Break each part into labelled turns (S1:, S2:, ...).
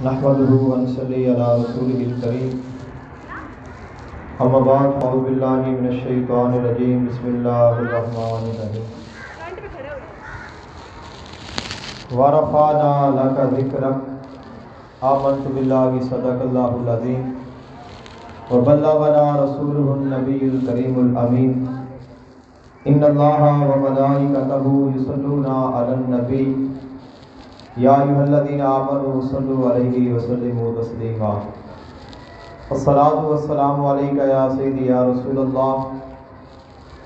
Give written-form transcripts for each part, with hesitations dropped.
S1: نحمده ونصلي على رسوله الكريم اما بعد اعوذ بالله من الشیطان الرجیم بسم اللہ الرحمن الرحیم ورفعنا لك ذکرک آمنت باللہ صدق اللہ العظیم وبلغنا رسوله النبی الکریم الامین ان اللہ وملائکتہ یصلون علی النبی یا ایھا الذین آمنوا صلوا علیہ وسلموا تسلیما الصلاۃ والسلام علیک یا سیدی یا رسول اللہ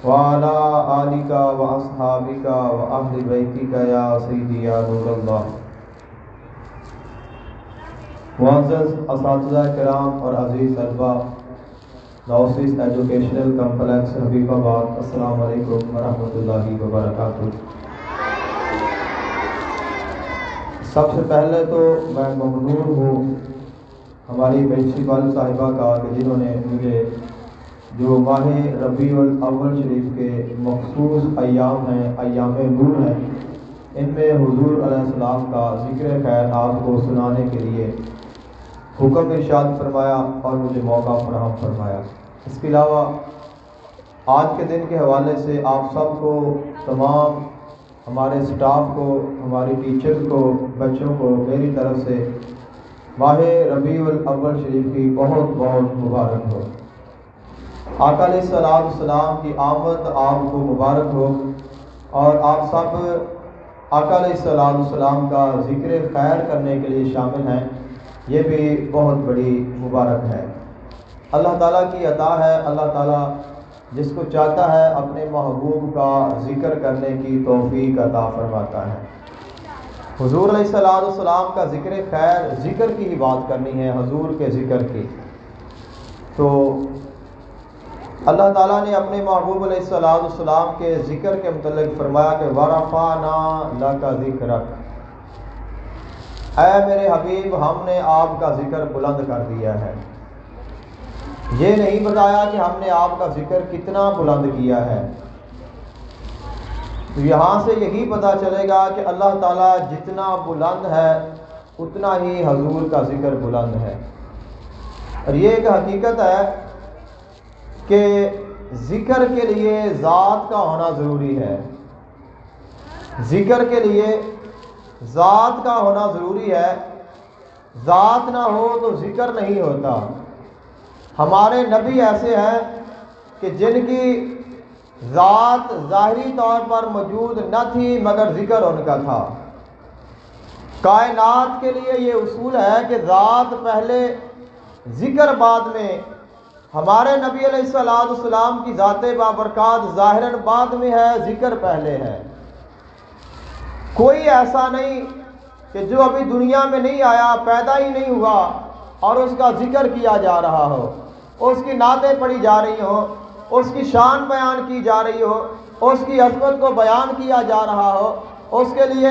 S1: وعلی آلک واصحابک واہل بیتک یا سیدی یا نور اللہ۔ معزز اساتذہ کرام اور عزیز طلبہ نوسیس ایجوکیشنل کمپلیکس حبیب آباد، السلام علیکم ورحمۃ اللہ وبرکاتہ۔ سب سے پہلے تو میں ممنون ہوں ہماری پرنسپل صاحبہ کا کہ جنہوں نے مجھے جو ماہ ربیع الاول شریف کے مخصوص ایام ہیں، ایام نور ہیں، ان میں حضور علیہ السلام کا ذکر خیر آپ کو سنانے کے لیے حکم ارشاد فرمایا اور مجھے موقع فراہم فرمایا۔ اس کے علاوہ آج کے دن کے حوالے سے آپ سب کو، تمام ہمارے اسٹاف کو، ہمارے ٹیچرز کو، بچوں کو میری طرف سے ماہ ربیع الاول شریف کی بہت بہت مبارک ہو۔ آقا علیہ السلام کی آمد آپ کو مبارک ہو اور آپ سب آقا علیہ السلام کا ذکر خیر کرنے کے لیے شامل ہیں، یہ بھی بہت بڑی مبارک ہے۔ اللہ تعالیٰ کی عطا ہے، اللہ تعالیٰ جس کو چاہتا ہے اپنے محبوب کا ذکر کرنے کی توفیق عطا فرماتا ہے۔ حضور علیہ السلام کا ذکر خیر، ذکر کی ہی بات کرنی ہے، حضور کے ذکر کی، تو اللہ تعالیٰ نے اپنے محبوب علیہ السلام کے ذکر کے متعلق فرمایا کہ وَرَفَعْنَا لَكَ ذِكْرَكَ، اے میرے حبیب ہم نے آپ کا ذکر بلند کر دیا ہے۔ یہ نہیں بتایا کہ ہم نے آپ کا ذکر کتنا بلند کیا ہے۔ تو یہاں سے یہی پتہ چلے گا کہ اللہ تعالیٰ جتنا بلند ہے اتنا ہی حضور کا ذکر بلند ہے۔ اور یہ ایک حقیقت ہے کہ ذکر کے لیے ذات کا ہونا ضروری ہے، ذکر کے لیے ذات کا ہونا ضروری ہے، ذات نہ ہو تو ذکر نہیں ہوتا۔ ہمارے نبی ایسے ہیں کہ جن کی ذات ظاہری طور پر موجود نہ تھی مگر ذکر ان کا تھا۔ کائنات کے لیے یہ اصول ہے کہ ذات پہلے ذکر بعد میں۔ ہمارے نبی علیہ السلام کی ذات بابرکات ظاہراً بعد میں ہے، ذکر پہلے ہے۔ کوئی ایسا نہیں کہ جو ابھی دنیا میں نہیں آیا، پیدا ہی نہیں ہوا اور اس کا ذکر کیا جا رہا ہو، اس کی نعتیں پڑھی جا رہی ہوں، اس کی شان بیان کی جا رہی ہو، اس کی عظمت کو بیان کیا جا رہا ہو، اس کے لیے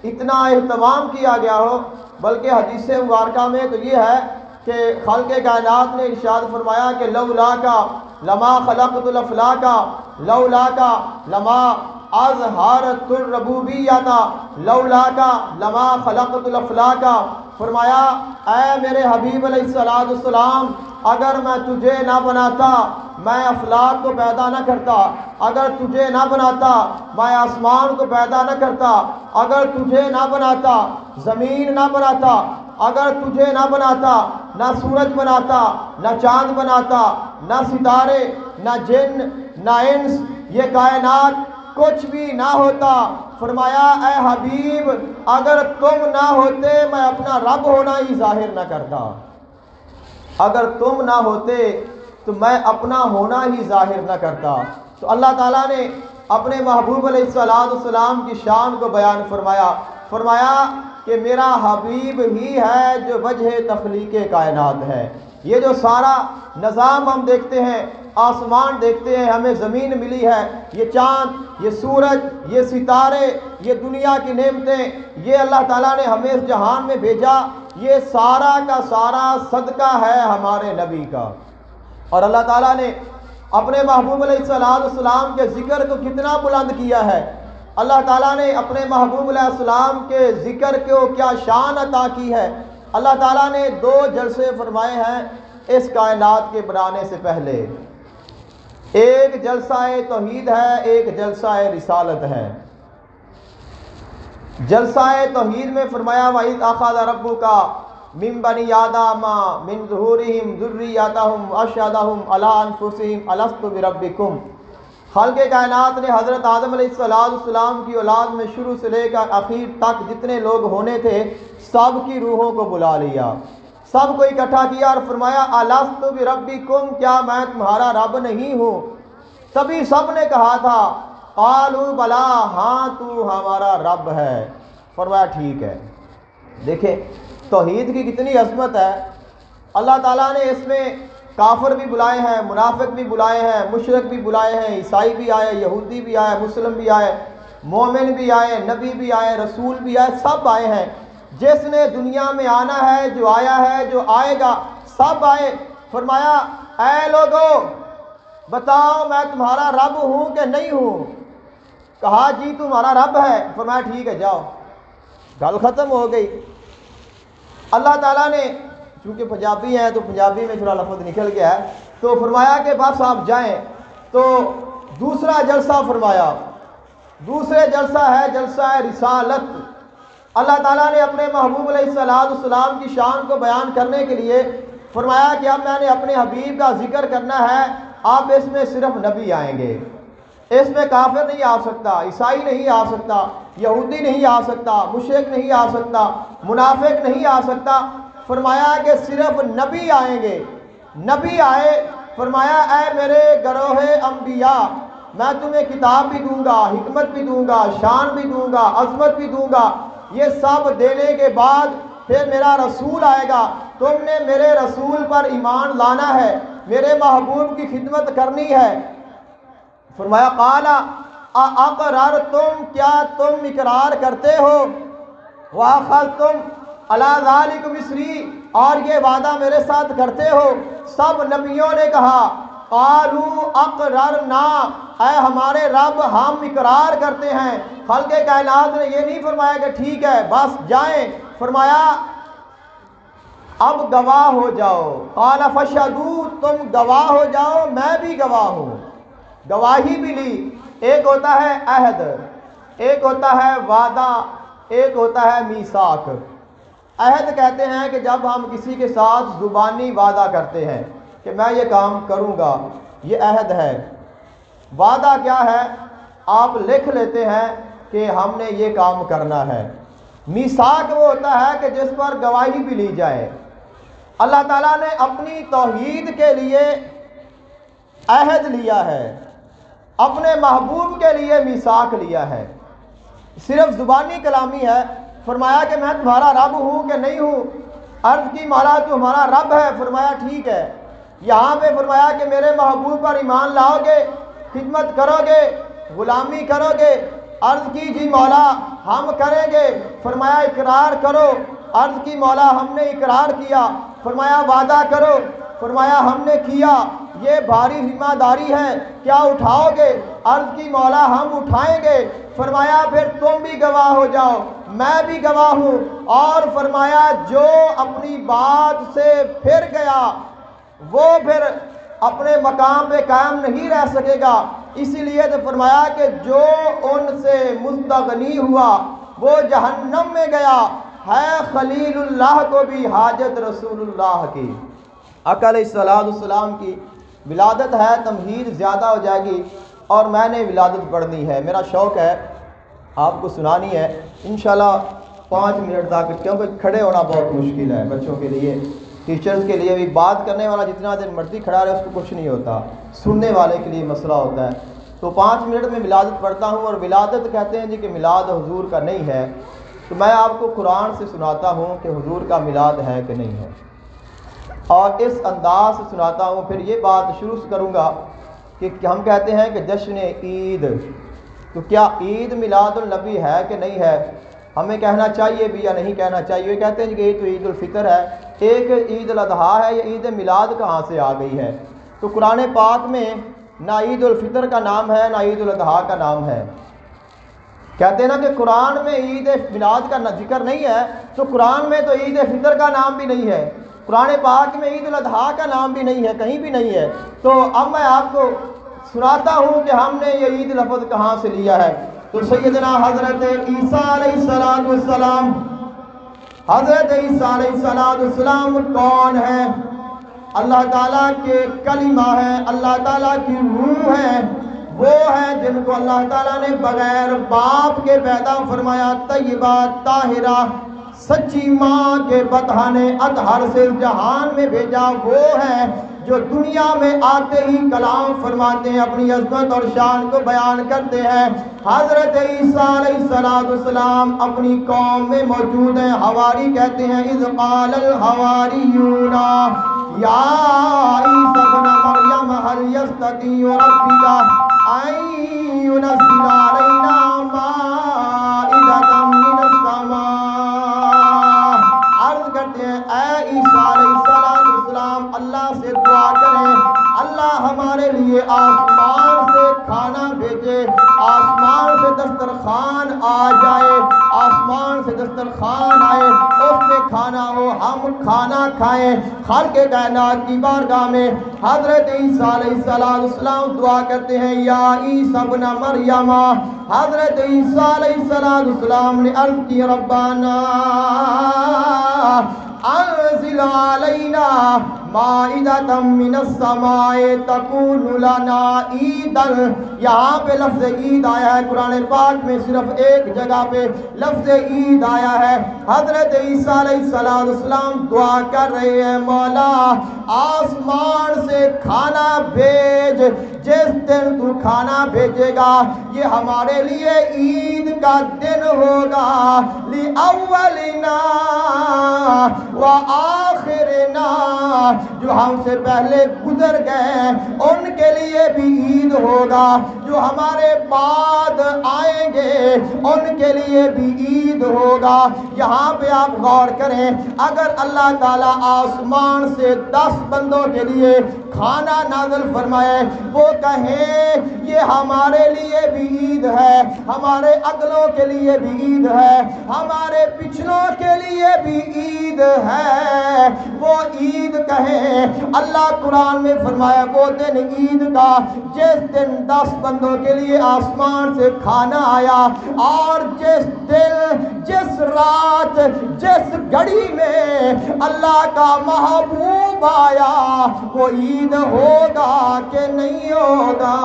S1: اتنا اہتمام کیا گیا ہو۔ بلکہ حدیث مبارکہ میں تو یہ ہے کہ خالق کائنات نے ارشاد فرمایا کہ لولا کا لما خلقت الافلاک لولا کا لما اظہارت الربوبیت لولا کا لما خلقت الافلاک۔ فرمایا اے میرے حبیب علیہ السلام، اگر میں تجھے نہ بناتا میں افلاک کو پیدا نہ کرتا، اگر تجھے نہ بناتا میں آسمان کو پیدا نہ کرتا، اگر تجھے نہ بناتا زمین نہ بناتا، اگر تجھے نہ بناتا نہ سورج بناتا، نہ چاند بناتا، نہ ستارے، نہ جن، نہ انس، یہ کائنات کچھ بھی نہ ہوتا۔ فرمایا اے حبیب اگر تم نہ ہوتے میں اپنا رب ہونا ہی ظاہر نہ کرتا، اگر تم نہ ہوتے تو میں اپنا ہونا ہی ظاہر نہ کرتا۔ تو اللہ تعالیٰ نے اپنے محبوب علیہ السلام کی شان کو بیان فرمایا کہ میرا حبیب ہی ہے جو وجہ تخلیق کائنات ہے۔ یہ جو سارا نظام ہم دیکھتے ہیں، آسمان دیکھتے ہیں، ہمیں زمین ملی ہے، یہ چاند، یہ سورج، یہ ستارے، یہ دنیا کی نعمتیں، یہ اللہ تعالیٰ نے ہمیں اس جہان میں بھیجا، یہ سارا کا سارا صدقہ ہے ہمارے نبی کا۔ اور اللہ تعالیٰ نے اپنے محبوب علیہ السلام کے ذکر کو کتنا بلند کیا ہے۔ اللہ تعالیٰ نے اپنے محبوب علیہ السلام کے ذکر کو کیا شان عطا کی ہے۔ اللہ تعالیٰ نے 2 جلسے فرمائے ہیں اس کائنات کے بنانے سے پہلے. ایک جلسہ توحید ہے، ایک جلسہ رسالت ہے. جلسہ توحید میں فرمایا وَإِذْ أَخَذَ رَبُّكَ مِن بَنِي آدَمَ مِن ظُهُورِهِمْ ذُرِّيَّتَهُمْ وَأَشْهَدَهُمْ عَلَىٰ أَنفُسِهِمْ أَلَسْتُ بِرَبِّكُمْ. خالق کائنات نے حضرت آدم علیہ السلام کی اولاد میں شروع سے لے کر آخر تک جتنے لوگ ہونے تھے سب کی روحوں کو بلا لیا، سب کو اکٹھا کیا اور فرمایا الست بربکم، کیا میں تمہارا رب نہیں ہوں؟ تبھی سب نے کہا تھا قالوا بلا، ہاں تو ہمارا رب ہے. فرمایا ٹھیک ہے. دیکھیں توحید کی کتنی عظمت ہے. اللہ تعالیٰ نے اس میں کافر بھی بلائے ہیں، منافق بھی بلائے ہیں، مشرک بھی بلائے ہیں، عیسائی بھی آئے، یہودی بھی آئے، مسلم بھی آئے، مومن بھی آئے، نبی بھی آئے، رسول بھی آئے، سب آئے ہیں. جس نے دنیا میں آنا ہے، جو آیا ہے، جو آئے گا، سب آئے. فرمایا اے لوگو بتاؤ میں تمہارا رب ہوں کہ نہیں ہوں؟ کہا جی تمہارا رب ہے. فرمایا ٹھیک ہے جاؤ، گل ختم ہو گئی. اللہ تعالیٰ نے چونکہ پنجابی ہیں تو پنجابی میں تھوڑا لفظ نکل گیا ہے، تو فرمایا کہ بس آپ جائیں. تو دوسرا جلسہ فرمایا، دوسرے جلسہ ہے جلسہ رسالت. اللہ تعالیٰ نے اپنے محبوب علیہ السلام کی شان کو بیان کرنے کے لیے فرمایا کہ اب میں نے اپنے حبیب کا ذکر کرنا ہے، آپ اس میں صرف نبی آئیں گے، اس میں کافر نہیں آ سکتا، عیسائی نہیں آ سکتا، یہودی نہیں آ سکتا، مشرک نہیں آ سکتا، منافق نہیں آ سکتا. فرمایا کہ صرف نبی آئیں گے. نبی آئے. فرمایا اے میرے گروہ انبیاء، میں تمہیں کتاب بھی دوں گا، حکمت بھی دوں گا، شان بھی دوں گا، عظمت بھی دوں گا. یہ سب دینے کے بعد پھر میرا رسول آئے گا، تم نے میرے رسول پر ایمان لانا ہے، میرے محبوب کی خدمت کرنی ہے. فرمایا قال اقررتم، کیا تم اقرار کرتے ہو؟ واخذتم علی ذلک مصری، اور یہ وعدہ میرے ساتھ کرتے ہو؟ سب نبیوں نے کہا قالوا اقررنا، اے ہمارے رب ہم اقرار کرتے ہیں. خالق کائنات نے یہ نہیں فرمایا کہ ٹھیک ہے بس جائیں. فرمایا اب گواہ ہو جاؤ. قال فشہدوا، تم گواہ ہو جاؤ، میں بھی گواہ ہوں. گواہی بھی لی. ایک ہوتا ہے عہد، ایک ہوتا ہے وعدہ، ایک ہوتا ہے میثاق. عہد کہتے ہیں کہ جب ہم کسی کے ساتھ زبانی وعدہ کرتے ہیں کہ میں یہ کام کروں گا، یہ عہد ہے. وعدہ کیا ہے؟ آپ لکھ لیتے ہیں کہ ہم نے یہ کام کرنا ہے. میثاق وہ ہوتا ہے کہ جس پر گواہی بھی لی جائے. اللہ تعالیٰ نے اپنی توحید کے لیے عہد لیا ہے، اپنے محبوب کے لیے میثاق لیا ہے. صرف زبانی کلامی ہے. فرمایا کہ میں تمہارا رب ہوں کہ نہیں ہوں؟ عرض کی مولا تو ہمارا رب ہے. فرمایا ٹھیک ہے. یہاں پہ فرمایا کہ میرے محبوب پر ایمان لاؤ گے، خدمت کرو گے، غلامی کرو گے. عرض کی جی مولا ہم کریں گے. فرمایا اقرار کرو. عرض کی مولا ہم نے اقرار کیا. فرمایا وعدہ کرو. فرمایا ہم نے کیا. یہ بھاری ذمہ داری ہے، کیا اٹھاؤ گے؟ عرض کی مولا ہم اٹھائیں گے. فرمایا پھر تم بھی گواہ ہو جاؤ، میں بھی گواہ ہوں. اور فرمایا جو اپنی بات سے پھر گیا وہ پھر اپنے مقام پہ قائم نہیں رہ سکے گا. اسی لیے تو فرمایا کہ جو ان سے مستغنی ہوا وہ جہنم میں گیا. ہے خلیل اللہ کو بھی حاجت رسول اللہ کی. آقا علیہ السلام کی ولادت ہے، تمہید زیادہ ہو جائے گی اور میں نے ولادت پڑھنی ہے. میرا شوق ہے آپ کو سنانی ہے انشاءاللہ 5 منٹ تک، کیونکہ کھڑے ہونا بہت مشکل ہے بچوں کے لیے، ٹیچرز کے لیے بھی. بات کرنے والا جتنا دیر مرضی کھڑا رہے اس کو کچھ نہیں ہوتا، سننے والے کے لیے مسئلہ ہوتا ہے. تو 5 منٹ میں ولادت پڑھتا ہوں. اور ولادت کہتے ہیں جی کہ میلاد حضور کا نہیں ہے، تو میں آپ کو قرآن سے سناتا ہوں کہ حضور کا میلاد ہے کہ نہیں ہے، اور اس انداز سے سناتا ہوں. پھر یہ بات شروع کروں گا کہ ہم کہتے ہیں کہ جشن عید، تو کیا عید میلاد النبی ہے کہ نہیں ہے؟ ہمیں کہنا چاہیے بھی یا نہیں کہنا چاہیے؟ یہ کہتے ہیں کہ یہ تو عید الفطر ہے، ایک عید الاضحیٰ ہے، یہ عید میلاد کہاں سے آ گئی ہے؟ تو قرآن پاک میں نہ عید الفطر کا نام ہے نہ عید الاضحیٰ کا نام ہے. کہتے ہیں نا کہ قرآن میں عید میلاد کا ذکر نہیں ہے، تو قرآن میں تو عید فطر کا نام بھی نہیں ہے، قرآن پاک میں عید الاضحیٰ کا نام بھی نہیں ہے، کہیں بھی نہیں ہے۔ تو اب میں آپ کو سناتا ہوں کہ ہم نے یہ عید لفظ کہاں سے لیا ہے۔ تو سیدنا حضرت عیسیٰ علیہ السلام، حضرت عیسیٰ علیہ السلام کون ہے؟ اللہ تعالیٰ کے کلمہ ہے، اللہ تعالیٰ کی روح ہے، وہ ہیں جن کو اللہ تعالیٰ نے بغیر باپ کے پیدا فرمایا، طیبہ طاہرہ سچی ماں کے بطحانے اطہر سے جہان میں بھیجا۔ وہ ہیں جو دنیا میں آتے ہی کلام فرماتے ہیں، اپنی عظمت اور شان کو بیان کرتے ہیں۔ حضرت عیسیٰ علیہ السلام اپنی قوم میں موجود ہیں۔ حواری کہتے ہیں اذ قال الحواریون یا عیسی ابن مریم هل یستطیع ربک ان ينزل علینا مائدۃ من السماء۔ عرض کرتے ہیں اے عیسیٰ علیہ السلام اللہ سے دعا کریں اللہ ہمارے لیے آسمان سے کھانا بھیجے، آسمان سے دسترخوان آ جائے، آسمان سے دسترخوان آئے، اس میں کھانا ہو، ہم کھانا کھائیں۔ خالق کائنات کی بارگاہ میں حضرت عیسیٰ علیہ السلام دعا کرتے ہیں یا عیسیٰ ابن مریم۔ حضرت عیسیٰ علیہ السلام نے عرض کی ربنا انزل علینا مائدۃ من السماء تکون لنا عیدا۔ یہاں پہ لفظ عید آیا ہے، قرآن پاک میں صرف ایک جگہ پہ لفظ عید آیا ہے۔ حضرت عیسیٰ علیہ السلام دعا کر رہے ہیں مولا آسمان سے کھانا بھیج، جس دن تو کھانا بھیجے گا یہ ہمارے لیے عید کا دن ہوگا، لِأَوَّلِنَا وَآخِرِنَا، جو ہم سے پہلے گزر گئے ان کے لیے بھی عید ہوگا، جو ہمارے بعد آئیں گے ان کے لیے بھی عید ہوگا۔ یہاں پہ آپ غور کریں، اگر اللہ تعالیٰ آسمان سے 10 بندوں کے لیے کھانا نازل فرمائے، وہ کہیں یہ ہمارے لیے بھی عید ہے، ہمارے اگلوں کے لیے بھی عید ہے، ہمارے پچھلوں کے لیے بھی عید ہے، وہ عید کہیں، اللہ قرآن میں فرمایا وہ دن عید کا جس دن 10 بندوں کے لیے آسمان سے کھانا آیا، اور جس دن جس رات جس گھڑی میں اللہ کا محبوب آیا وہ عید ہوگا کہ نہیں ہوگا؟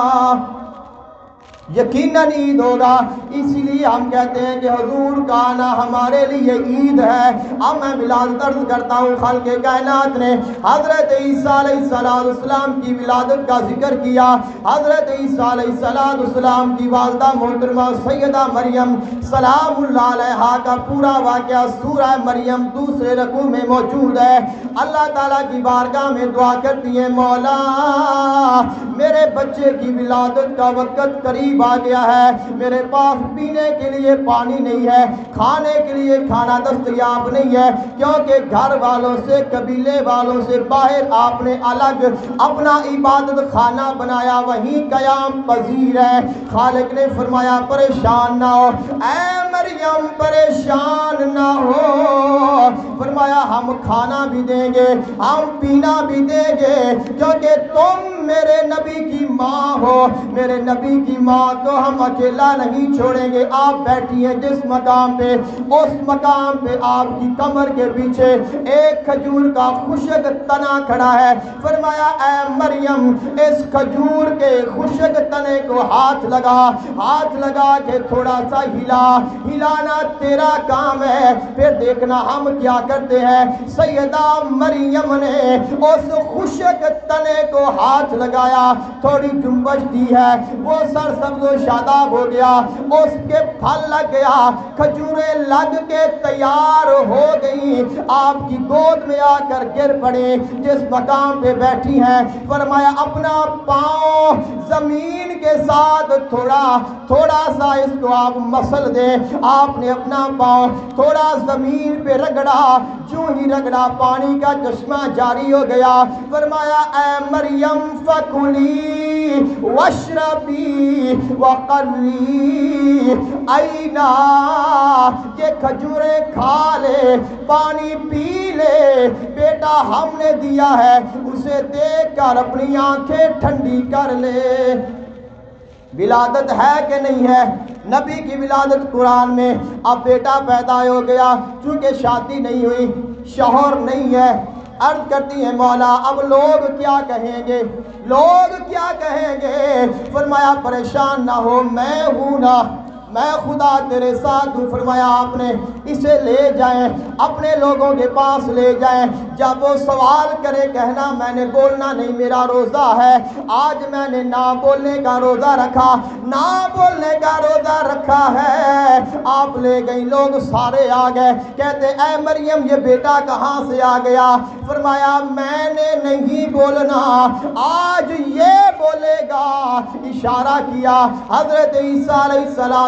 S1: یقیناً عید ہوگا۔ اسی لیے ہم کہتے ہیں کہ حضور کا آنا ہمارے لیے عید ہے۔ اب میں ولادت عرض کرتا ہوں، خالق کائنات نے حضرت عیسیٰ علیہ السلام کی ولادت کا ذکر کیا۔ حضرت عیسیٰ علیہ السلام کی والدہ محترمہ سیدہ مریم سلام اللہ علیہا کا پورا واقعہ سورہ مریم دوسرے رکوع میں موجود ہے۔ اللہ تعالیٰ کی بارگاہ میں دعا کرتی ہیں مولا میرے بچے کی ولادت کا وقت قریب آ گیا ہے، میرے پاس پینے کے لیے پانی نہیں ہے، کھانے کے لیے کھانا دستیاب نہیں ہے، کیونکہ گھر والوں سے قبیلے والوں سے باہر آپ نے الگ اپنا عبادت خانہ بنایا، وہیں قیام پذیر ہے۔ خالق نے فرمایا پریشان نہ ہو اے مریم، پریشان نہ ہو، فرمایا ہم کھانا بھی دیں گے، ہم پینا بھی دیں گے، کیونکہ تم میرے نبی کی ماں ہو، میرے نبی کی ماں کو ہم اکیلا نہیں چھوڑیں گے۔ آپ بیٹھی ہیں جس مقام پہ، اس مقام پہ آپ کی کمر کے پیچھے ایک کھجور کا خشک تنا کھڑا ہے۔ فرمایا اے مریم اس کھجور کے خشک تنے کو ہاتھ لگا کے تھوڑا سا ہلانا تیرا کام ہے، پھر دیکھنا ہم کیا کرتے ہیں۔ سیدہ مریم نے اس خشک تنے کو ہاتھ لگایا، تھوڑی جنبش دی ہے، وہ سر سبز و شاداب ہو گیا، اس کے پھل لگ گیا، کھجوریں لگ کے تیار ہو گئی، آپ کی گود میں آ کر گر پڑی جس مقام پہ بیٹھی ہیں۔ فرمایا اپنا پاؤں زمین کے ساتھ تھوڑا سا اس کو آپ مسل دیں۔ آپ نے اپنا پاؤں تھوڑا زمین پہ رگڑا، جو ہی رگڑا پانی کا چشمہ جاری ہو گیا۔ فرمایا اے مریم فکلی واشربی، وقری اینا، یہ کھجوریں کھا لے، پانی پی لے، بیٹا ہم نے دیا ہے، اسے دیکھ کر اپنی آنکھیں ٹھنڈی کر لے۔ ولادت ہے کہ نہیں ہے؟ نبی کی ولادت قرآن میں۔ اب بیٹا پیدا ہو گیا، چونکہ شادی نہیں ہوئی، شوہر نہیں ہے، عرض کرتی ہیں مولا اب لوگ کیا کہیں گے، لوگ کیا کہیں گے؟ فرمایا پریشان نہ ہو، میں ہوں نا، میں خدا تیرے ساتھ ہوں۔ فرمایا آپ نے اسے لے جائیں، اپنے لوگوں کے پاس لے جائیں، جب وہ سوال کرے کہنا میں نے بولنا نہیں، میرا روزہ ہے، آج میں نے نہ بولنے کا روزہ رکھا، نہ بولنے کا روزہ رکھا ہے۔ آپ لے گئی، لوگ سارے آ گئے، کہتے اے مریم یہ بیٹا کہاں سے آ گیا؟ فرمایا میں نے نہیں بولنا، آج یہ بولے گا۔ اشارہ کیا، حضرت عیسیٰ علیہ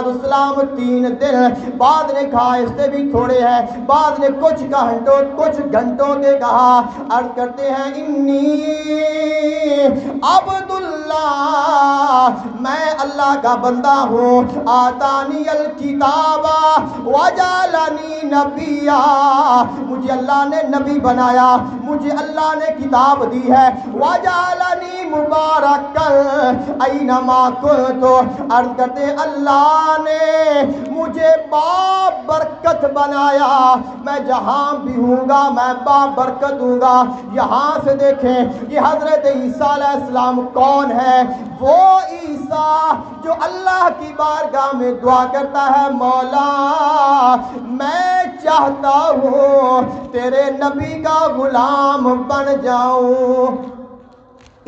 S1: السلام 3 دن، بعد نے کہا اس سے بھی تھوڑے ہیں، بعد نے کچھ گھنٹوں کے کہا۔ عرض کرتے ہیں انی عبداللہ، میں اللہ کا بندہ ہوں، آتانی الکتاب وجعلنی نبیا، مجھے اللہ نے نبی بنایا، مجھے اللہ نے کتاب دی ہے، وجعلنی مبارکا اینما کنت، عرض کرتے ہیں اللہ نے مجھے بابرکت بنایا، میں جہاں بھی ہوں گا میں بابرکت ہوں گا۔ یہاں سے دیکھیں یہ حضرت عیسیٰ علیہ السلام کون ہے؟ وہ عیسیٰ جو اللہ کی بارگاہ میں دعا کرتا ہے مولا میں چاہتا ہوں تیرے نبی کا غلام بن جاؤں۔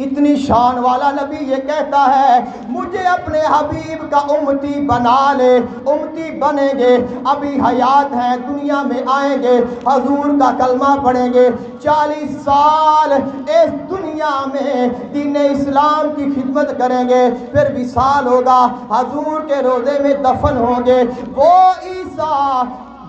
S1: اتنی شان والا نبی یہ کہتا ہے مجھے اپنے حبیب کا امتی بنا لے، امتی بنیں گے، ابھی حیات ہیں، دنیا میں آئیں گے، حضور کا کلمہ پڑھیں گے، 40 سال اس دنیا میں دین اسلام کی خدمت کریں گے، پھر وصال ہوگا، حضور کے روضے میں دفن ہوں گے۔ وہ عیسیٰ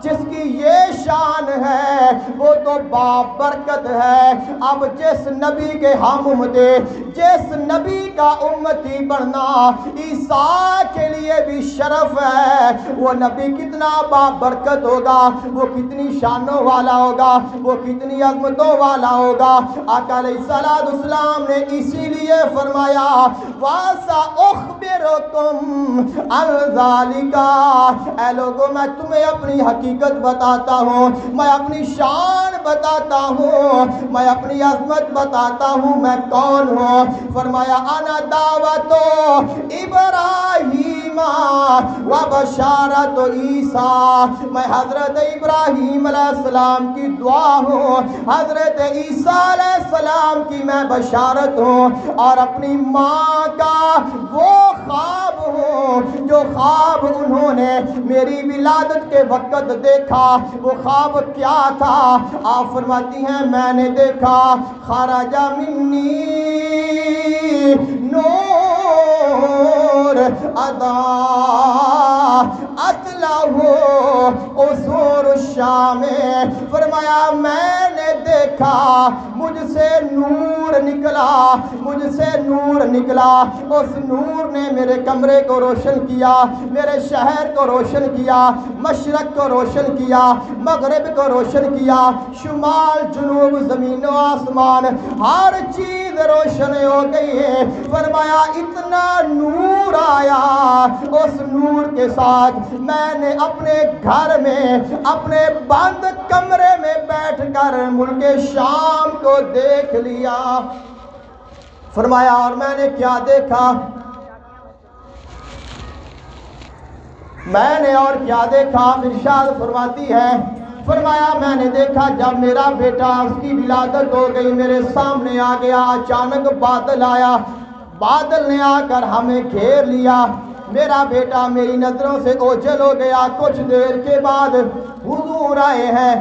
S1: جس کی یہ شان ہے وہ تو بابرکت ہے۔ اب جس نبی کے ہم امتے، جس نبی کا امتی بننا عیسیٰ کے لیے بھی شرف ہے، وہ نبی کتنا بابرکت ہوگا، وہ کتنی شانوں والا ہوگا، وہ کتنی عظمتوں والا ہوگا۔ آقا علیہ السلام نے اسی لیے فرمایا وَسَأُخْبِرُكُمْ عَنْ ذَلِكَ، اے لوگوں میں تمہیں اپنی حقیقت بتاتا ہوں، میں اپنی شان بتاتا ہوں، میں اپنی عظمت بتاتا ہوں میں کون ہوں۔ فرمایا انا دعوت ابراہیم و بشارت عیسیٰ، میں حضرت ابراہیم علیہ السلام کی دعا ہوں، حضرت عیسیٰ علیہ السلام کی میں بشارت ہوں، اور اپنی ماں کا وہ خواب ہوں جو خواب انہوں نے میری ولادت کے وقت دیکھا۔ وہ خواب کیا تھا؟ آپ فرماتی ہیں میں نے دیکھا خرج منی نور ادا اطلعہ قصور الشام، فرمایا میں نے دیکھا مجھ سے نور نکلا، مجھ سے نور نکلا، اس نور نے میرے کمرے کو روشن کیا، میرے شہر کو روشن کیا، مشرق کو روشن کیا، مغرب کو روشن کیا، شمال جنوب زمین و آسمان ہر چیز روشن ہو گئی ہے۔ فرمایا اتنا نور آیا، اس نور کے ساتھ میں نے اپنے گھر میں اپنے بند کمرے میں بیٹھ کر ملک شام کو دیکھ لیا۔ فرمایا اور میں نے کیا دیکھا؟ میں نے اور کیا دیکھا؟ ارشاد فرماتی ہے، فرمایا میں نے دیکھا جب میرا بیٹا اس کی ولادت ہو گئی میرے سامنے آ گیا، اچانک بادل آیا، بادل نے آ کر ہمیں گھیر لیا، میرا بیٹا میری نظروں سے اوجھل ہو گیا۔ کچھ دیر کے بعد حضور آئے ہیں،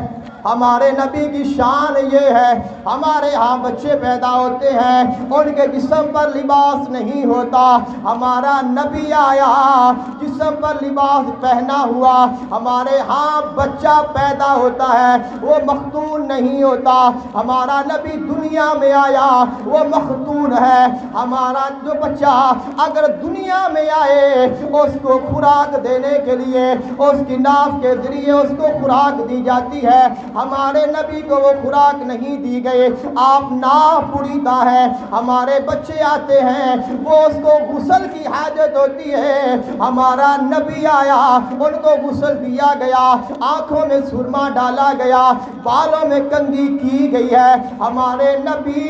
S1: ہمارے نبی کی شان یہ ہے، ہمارے ہاں بچے پیدا ہوتے ہیں ان کے جسم پر لباس نہیں ہوتا، ہمارا نبی آیا جسم پر لباس پہنا ہوا، ہمارے ہاں بچہ پیدا ہوتا ہے وہ مختون نہیں ہوتا، ہمارا نبی دنیا میں آیا وہ مختون ہے، ہمارا جو بچہ اگر دنیا میں آئے اس کو خوراک دینے کے لیے اس کی ناف کے ذریعے اس کو خوراک دی جاتی ہے، ہمارے نبی کو وہ خوراک نہیں دی گئی، آپ ناف پوریتا ہے، ہمارے بچے آتے ہیں وہ اس کو غسل کی حاجت ہوتی ہے، ہمارا نبی آیا ان کو غسل دیا گیا، آنکھوں میں سرما ڈالا گیا، بالوں میں کنگھی کی گئی ہے، ہمارے نبی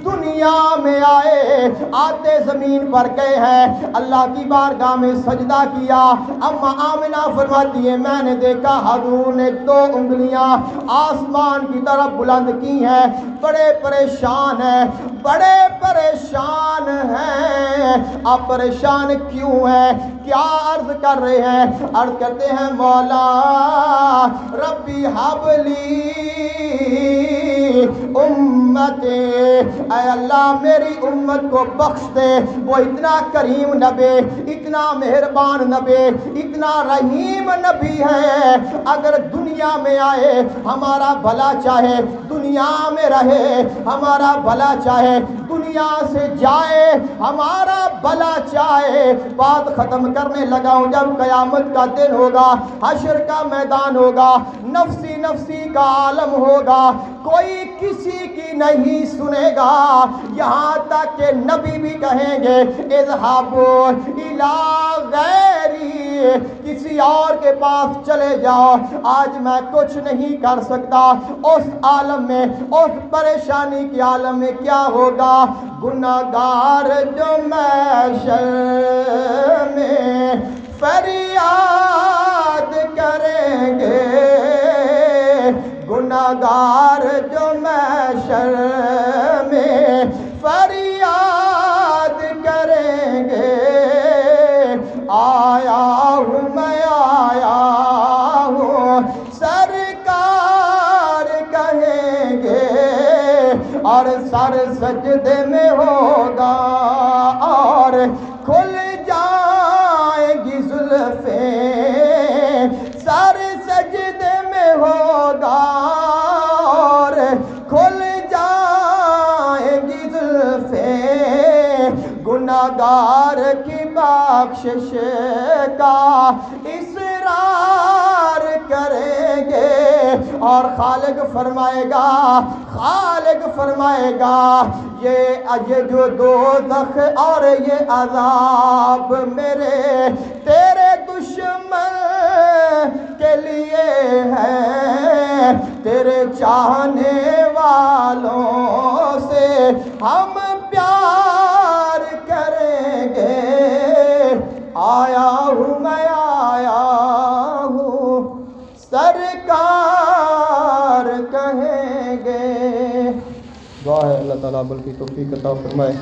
S1: دنیا میں آئے آتے زمین پر گئے ہیں، اللہ کی بارگاہ میں سجدہ کیا، اما آمنہ فرماتی ہے میں نے دیکھا حضور نے 2 انگلیاں آسمان کی طرف بلند کی ہیں، بڑے پریشان ہیں، بڑے پریشان ہیں، آپ پریشان کیوں ہیں؟ کیا عرض کر رہے ہیں؟ عرض کرتے ہیں مولا ربی حبلی امتی، اے اللہ میری امت کو بخش دے، وہ اتنا کریم نبی، اتنا مہربان نبی، اتنا رحیم نبی ہے، اگر دنیا میں آئے ہمارا بھلا چاہے، دنیا میں رہے ہمارا بھلا چاہے، دنیا سے جائے ہمارا بھلا چاہے، بات ختم کرنے لگا ہوں، جب قیامت کا دن ہوگا، حشر کا میدان ہوگا، نفسی نفسی کا عالم ہوگا، کوئی کسی کی نہیں سنے گا، یہاں تک کہ نبی بھی کہیں گے اذهبوا الی غیری، کسی اور کے پاس چلے جاؤ، آج میں کچھ نہیں کر سکتا۔ اس عالم میں، اس پریشانی کے عالم میں کیا ہوگا؟ گناہگار جو محشر میں فریاد کریں گے، گناہگار جو محشر میں فریاد کریں گے، آیا ہوں میں آیا ہوں سرکار کہیں گے، اور سر سجدے میں ہوگا اور کھل جائیں گی زلفیں، سر سجدے میں ہوگا اور کھل جائیں گی زلفیں، گناہگار کی بخشش کا اصرار کریں گے، اور خالق فرمائے گا، خالق فرمائے گا یہ جو دوزخ اور یہ عذاب میرے تیرے دشمن کے لیے ہے، تیرے چاہنے والوں سے ہم پیار کریں گے، آیا ہوں میں آیا ہوں سرکار کہیں گے۔ دعا ہے اللہ تعالیٰ بلکہ توفیق عطا فرمائے۔